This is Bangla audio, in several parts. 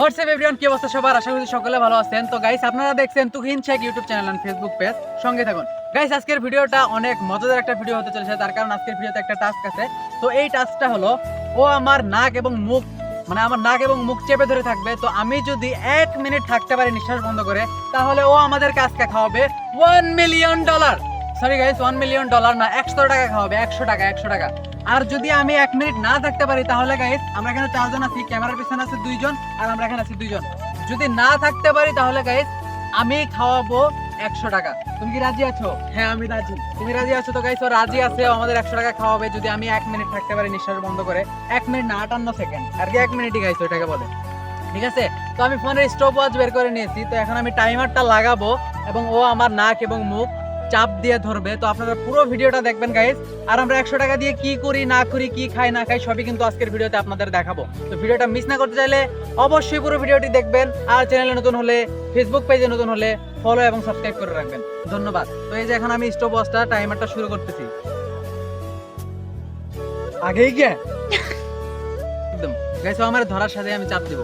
হোয়াটসঅ্যাপ এভরিওয়ান, কি অবস্থা সবার? আশা করি সকলে ভালো আছেন। তো গাইস, আপনারা দেখছেন Tuhin Sheikh YouTube channel and Facebook page, সঙ্গে থাকুন। গাইস, আজকের ভিডিওটা অনেক মজাদার একটা ভিডিও হতে চলেছে, তার কারণ আজকের ভিডিওতে একটা টাস্ক আছে। তো এই টাস্কটা হলো, ও আমার নাক এবং মুখ আমার নাক এবং মুখ চেপে ধরে থাকবে। তো আমি যদি 1 মিনিট থাকতে পারি নিঃশ্বাস বন্ধ করে, তাহলে ও আমাদেরকে আজকে খাওয়াবে $1 মিলিয়ন। সরি গাইস, $1 মিলিয়ন না, 100 টাকা খাওয়াবে। 100 টাকা। আর যদি আমি 1 মিনিট না থাকতে পারি, তাহলে গাইস আমরা এখানে 4 জন আছি, ক্যামেরার পিছনে আছে 2 জন, আর আমরা এখানে আছি 2 জন। যদি না থাকতে পারি, তাহলে গাইস আমি খাওয়াবো 100 টাকা। তুমি কি রাজি আছো? হ্যাঁ, আমি রাজি। তুমি রাজি আছো? তো গাইস ও রাজি আছে, ও আমাদের 100 টাকা খাওয়াবে যদি আমি 1 মিনিট থাকতে পারি নিঃশ্বাস বন্ধ করে। 1 মিনিট না, 58 সেকেন্ড আর কি, 1 মিনিটই গাইস ওইটাকে বলে। ঠিক আছে, তো আমি ফোনের স্টপ ওয়াচ বের করে নিয়েছি। তো এখন আমি টাইমারটা লাগাবো এবং ও আমার নাক এবং মুখ চাপ দিয়ে ধরবে। তো আপনারা পুরো ভিডিওটা দেখবেন গাইস। আর আমরা 100 টাকা দিয়ে কি করি না করি, কি খাই না খাই, সবই কিন্তু আজকের ভিডিওতে আপনাদের দেখাবো। তো ভিডিওটা মিস না করতে চাইলে অবশ্যই পুরো ভিডিওটি দেখবেন। আর চ্যানেলে নতুন হলে, ফেসবুক পেজে নতুন হলে ফলো এবং সাবস্ক্রাইব করে রাখবেন। ধন্যবাদ। তো এই যে এখন আমি স্টপ ওয়াচটা টাইমারটা শুরু করতেছি। আগেই গিয়ে একদম গাইস, ও আমার ধরার সাথে আমি চাপ দিব।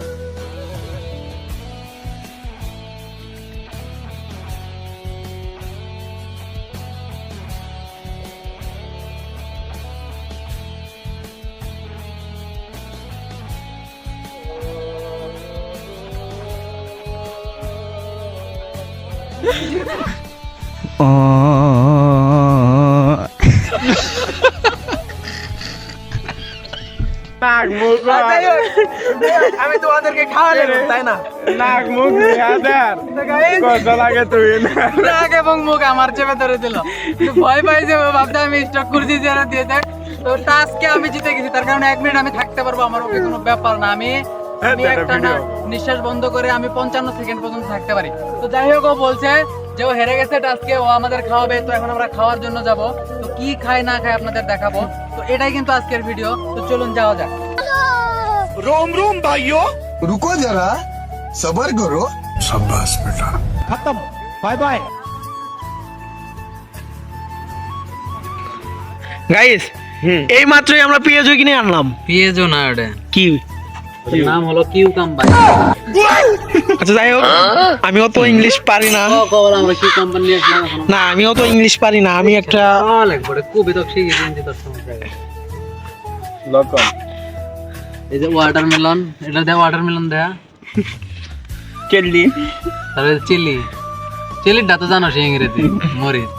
নাক মুখ আমি তোমাদেরকে খাওয়ালে তাই না? নাক মুখ কত লাগে তুই নাক এবং মুখ আমার চেপে ধরে দিল। ভয় পাই যে ভাবতে আমি স্টক করছি যারা দিয়ে দেখ। তো টাস্কে আমি জিতে গেছি, তার কারণে 1 মিনিট আমি থাকতে পারবো, আমার ওকে কোনো ব্যাপার না। আমি একটা না নিঃশ্বাস বন্ধ করে আমি 55 সেকেন্ড পর্যন্ত থাকতে পারি। তো যাই হোক, ও বলছে যে ও হেরে গেছে টাস্কে, ও আমাদের খাওয়াবে। তো এখন আমরা খাওয়ার জন্য যাব। তো কি খাই না খাই আপনাদের দেখাবো। তো এটাই কিন্তু আজকের ভিডিও। তো চলুন যাওয়া যাক। रोम रोम भाइयों, रुको जरा सबर करो। शाबाश बेटा। खत्म, बाय बाय। গাইস এই মাত্রই আমরা পেঁয়াজও কিনে আনলাম। পিএজও না, ওটা কি নাম হলো কিউকাম্বার। আচ্ছা যাই হোক, আমি অত ইংলিশ পারি না। কবল আমরা কিউকাম্বার নিয়ে আসলাম এখন। না, আমি অত ইংলিশ পারি না। আমি একটা লাগবে খুবই তো শিখে দিন তোর সমস্যা। লকন এই যে ওয়াটারমেলন, এটা দে, ওয়াটারমেলন দেয়া। কেলি তারপরে চিলি, চিলিটা তো জানো সে ইংরেজি, মরিচ।